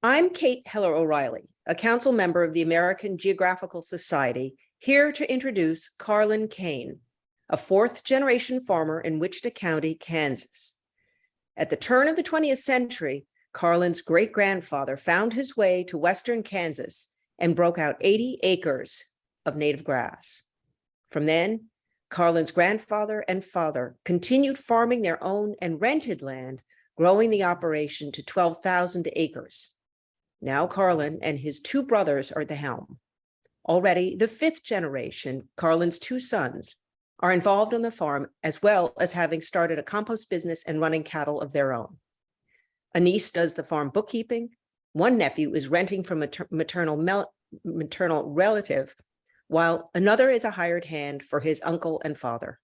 I'm Kate Heller O'Reilly, a council member of the American Geographical Society, here to introduce Karlan Kohn, a fourth-generation farmer in Wichita County, Kansas. At the turn of the 20th century, Karlan's great-grandfather found his way to western Kansas and broke out 80 acres of native grass. From then, Karlan's grandfather and father continued farming their own and rented land, growing the operation to 12,000 acres. Now Karlan and his two brothers are at the helm. Already the fifth generation, Karlan's two sons, are involved on the farm, as well as having started a compost business and running cattle of their own. A niece does the farm bookkeeping. One nephew is renting from a maternal relative, while another is a hired hand for his uncle and father.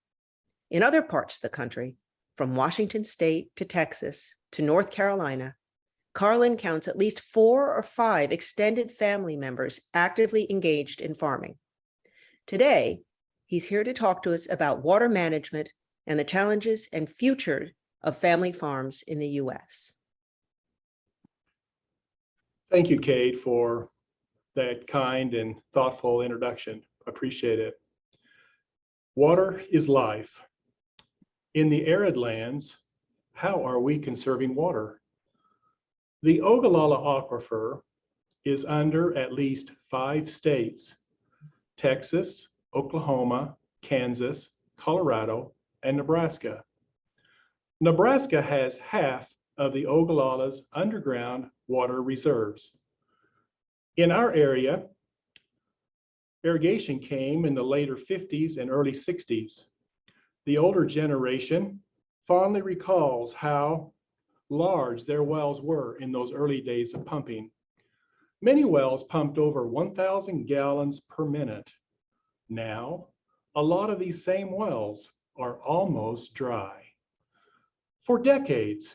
In other parts of the country, from Washington State to Texas to North Carolina, Karlan counts at least 4 or 5 extended family members actively engaged in farming. Today, he's here to talk to us about water management and the challenges and future of family farms in the U.S. Thank you, Kate, for that kind and thoughtful introduction. Appreciate it. Water is life. In the arid lands, how are we conserving water? The Ogallala Aquifer is under at least 5 states: Texas, Oklahoma, Kansas, Colorado, and Nebraska. Nebraska has half of the Ogallala's underground water reserves. In our area, irrigation came in the later 50s and early 60s. The older generation fondly recalls how large their wells were in those early days of pumping. Many wells pumped over 1,000 gallons per minute. Now, a lot of these same wells are almost dry. For decades,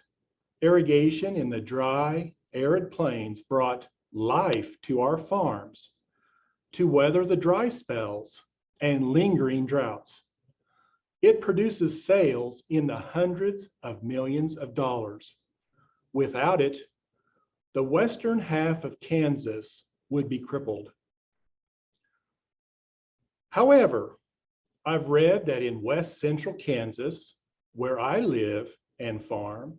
irrigation in the dry, arid plains brought life to our farms to weather the dry spells and lingering droughts. It produces sales in the hundreds of millions of dollars. Without it, the western half of Kansas would be crippled. However, I've read that in west central Kansas, where I live and farm,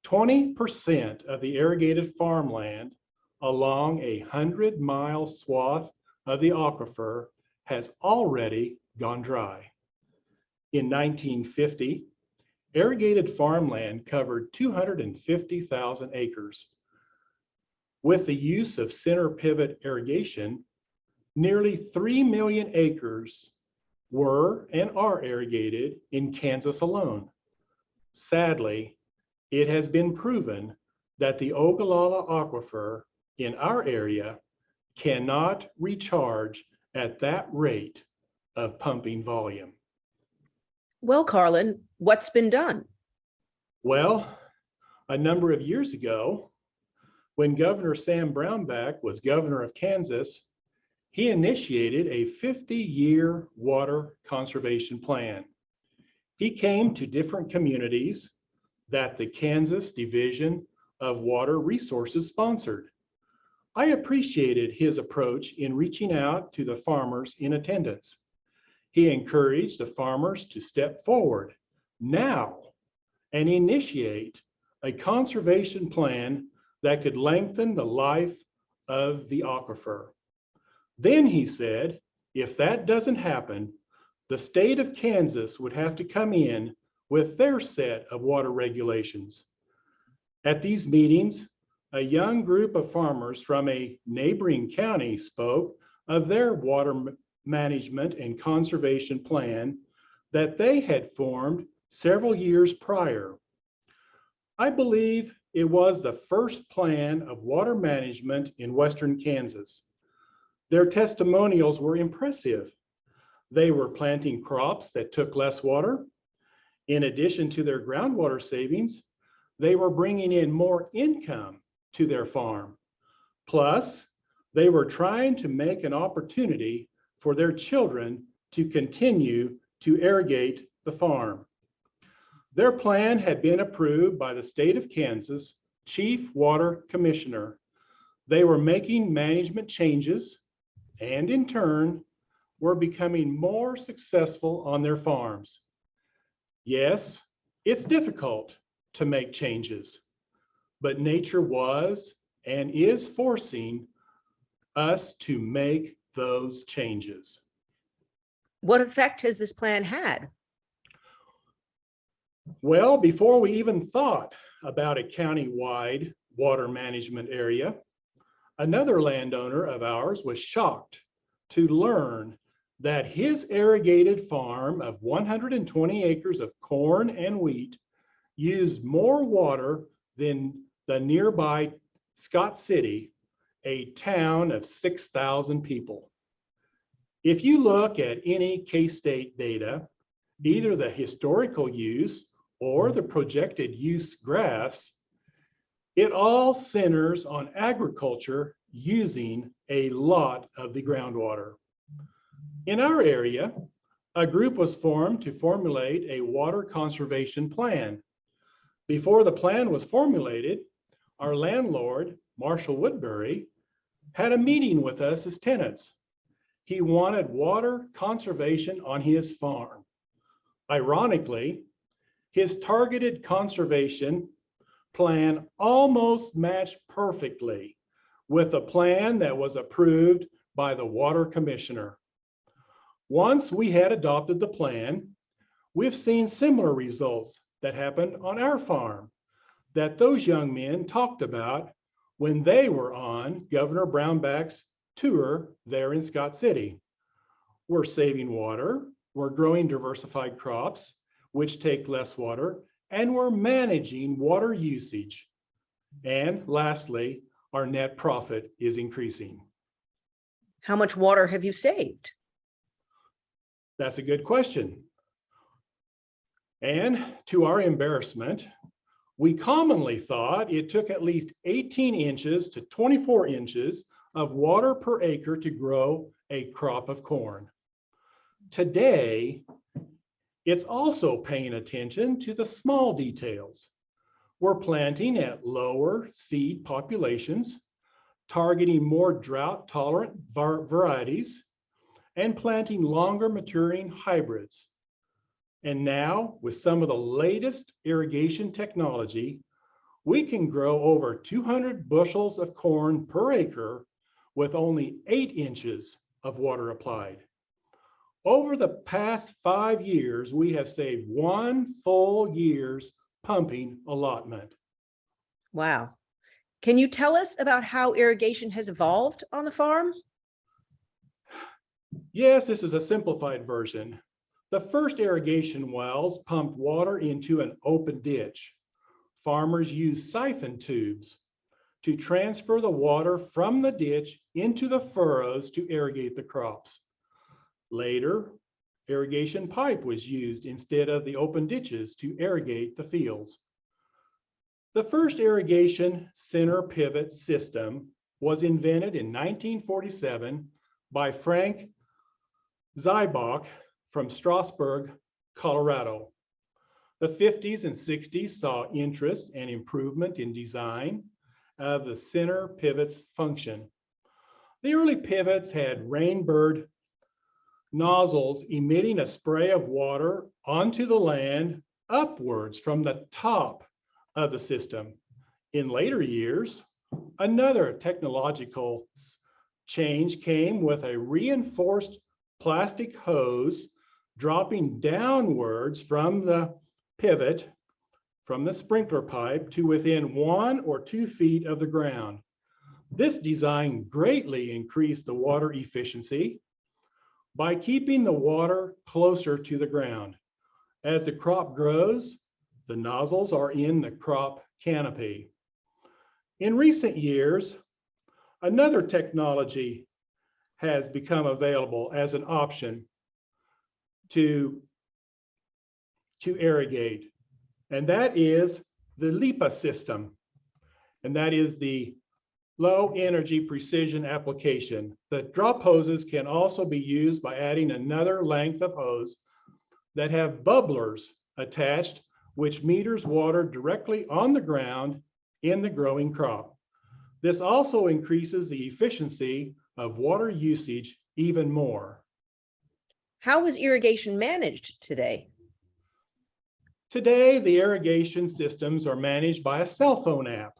20% of the irrigated farmland along a 100-mile swath of the aquifer has already gone dry. In 1950, irrigated farmland covered 250,000 acres. With the use of center pivot irrigation, nearly 3 million acres were and are irrigated in Kansas alone. Sadly, it has been proven that the Ogallala Aquifer in our area cannot recharge at that rate of pumping volume. Well, Karlan, what's been done? Well, a number of years ago, when Governor Sam Brownback was governor of Kansas, he initiated a 50-year water conservation plan. He came to different communities that the Kansas Division of Water Resources sponsored. I appreciated his approach in reaching out to the farmers in attendance. He encouraged the farmers to step forward now and initiate a conservation plan that could lengthen the life of the aquifer. Then he said, if that doesn't happen, the state of Kansas would have to come in with their set of water regulations. At these meetings, a young group of farmers from a neighboring county spoke of their water management and conservation plan that they had formed several years prior. I believe it was the first plan of water management in western Kansas. Their testimonials were impressive. They were planting crops that took less water. In addition to their groundwater savings, they were bringing in more income to their farm. Plus, they were trying to make an opportunity for their children to continue to irrigate the farm. Their plan had been approved by the state of Kansas Chief Water Commissioner, They were making management changes and in turn were becoming more successful on their farms. Yes, it's difficult to make changes, but nature was and is forcing us to make those changes. What effect has this plan had? Well, before we even thought about a county-wide water management area, another landowner of ours was shocked to learn that his irrigated farm of 120 acres of corn and wheat used more water than the nearby Scott City, a town of 6,000 people. If you look at any K-State data, either the historical use or the projected use graphs, it all centers on agriculture using a lot of the groundwater. In our area, a group was formed to formulate a water conservation plan. Before the plan was formulated, our landlord, Marshall Woodbury, had a meeting with us as tenants. He wanted water conservation on his farm. Ironically, his targeted conservation plan almost matched perfectly with a plan that was approved by the water commissioner. Once we had adopted the plan, we've seen similar results that happened on our farm that those young men talked about when they were on Governor Brownback's tour there in Scott City. We're saving water, we're growing diversified crops, which take less water, and we're managing water usage. And lastly, our net profit is increasing. How much water have you saved? That's a good question. And to our embarrassment, we commonly thought it took at least 18 inches to 24 inches of water per acre to grow a crop of corn. Today, it's also paying attention to the small details. We're planting at lower seed populations, targeting more drought-tolerant varieties, and planting longer maturing hybrids. And now, with some of the latest irrigation technology, we can grow over 200 bushels of corn per acre with only 8 inches of water applied. Over the past 5 years, we have saved 1 full year's pumping allotment. Wow. Can you tell us about how irrigation has evolved on the farm? Yes, this is a simplified version. The first irrigation wells pumped water into an open ditch. Farmers used siphon tubes to transfer the water from the ditch into the furrows to irrigate the crops. Later, irrigation pipe was used instead of the open ditches to irrigate the fields. The first irrigation center pivot system was invented in 1947 by Frank Zybach from Strasburg, Colorado. The 50s and 60s saw interest and improvement in design of the center pivot's function. The early pivots had rainbird nozzles emitting a spray of water onto the land upwards from the top of the system. In later years, another technological change came with a reinforced plastic hose dropping downwards from the pivot, from the sprinkler pipe to within 1 or 2 feet of the ground. This design greatly increased the water efficiency by keeping the water closer to the ground. As the crop grows, the nozzles are in the crop canopy. In recent years, another technology has become available as an option to irrigate, and that is the LIPA system, and that is the low energy precision application. The drop hoses can also be used by adding another length of hose that have bubblers attached, which meters water directly on the ground in the growing crop. This also increases the efficiency of water usage even more. How is irrigation managed today? Today, the irrigation systems are managed by a cell phone app.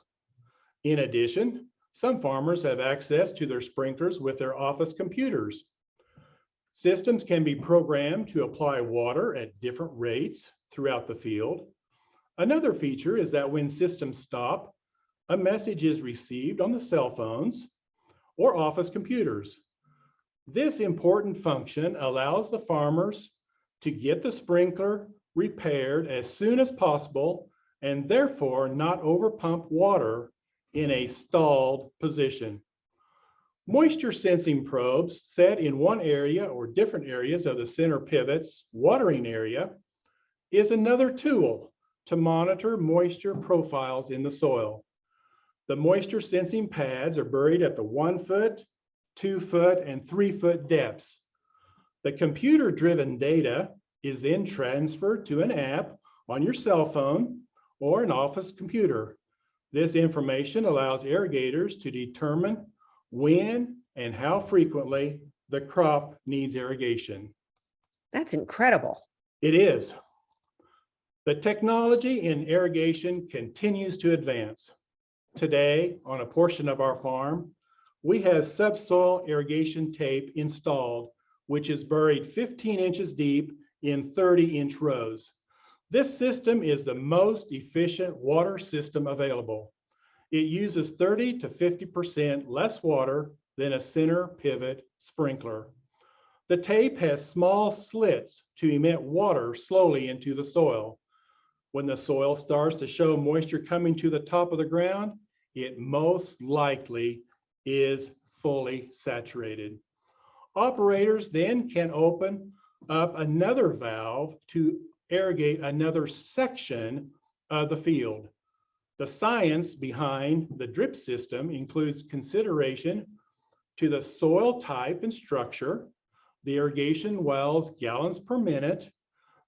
In addition, some farmers have access to their sprinklers with their office computers. Systems can be programmed to apply water at different rates throughout the field. Another feature is that when systems stop, a message is received on the cell phones or office computers. This important function allows the farmers to get the sprinkler repaired as soon as possible and therefore not overpump water in a stalled position. Moisture sensing probes set in one area or different areas of the center pivot's watering area is another tool to monitor moisture profiles in the soil. The moisture sensing pads are buried at the 1 foot, 2 foot, and 3 foot depths. The computer-driven data is then transferred to an app on your cell phone or an office computer. This information allows irrigators to determine when and how frequently the crop needs irrigation. That's incredible. It is. The technology in irrigation continues to advance. Today, on a portion of our farm, we have subsoil irrigation tape installed, which is buried 15 inches deep in 30-inch rows. This system is the most efficient water system available. It uses 30 to 50% less water than a center pivot sprinkler. The tape has small slits to emit water slowly into the soil. When the soil starts to show moisture coming to the top of the ground, it most likely is fully saturated. Operators then can open up another valve to irrigate another section of the field. The science behind the drip system includes consideration to the soil type and structure, the irrigation well's gallons per minute,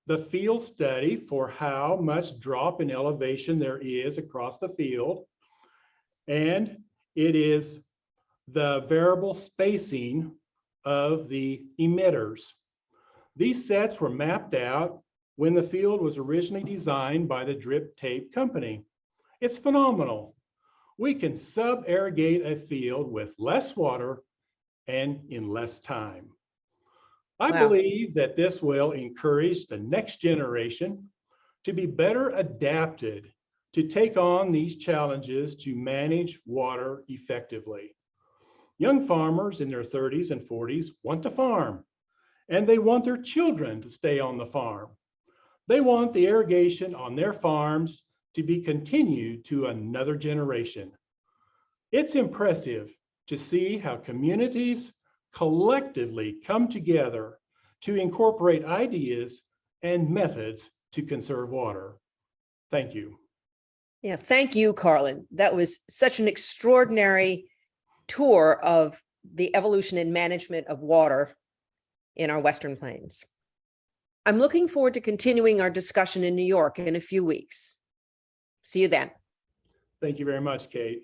the field study for how much drop in elevation there is across the field, and it is the variable spacing of the emitters. These sets were mapped out when the field was originally designed by the drip tape company. It's phenomenal. We can sub-irrigate a field with less water and in less time. I Wow. believe that this will encourage the next generation to be better adapted to take on these challenges to manage water effectively. Young farmers in their 30s and 40s want to farm, and they want their children to stay on the farm. They want the irrigation on their farms to be continued to another generation. It's impressive to see how communities collectively come together to incorporate ideas and methods to conserve water. Thank you. Yeah, thank you, Karlan. That was such an extraordinary tour of the evolution and management of water in our Western Plains. I'm looking forward to continuing our discussion in New York in a few weeks. See you then. Thank you very much, Kate.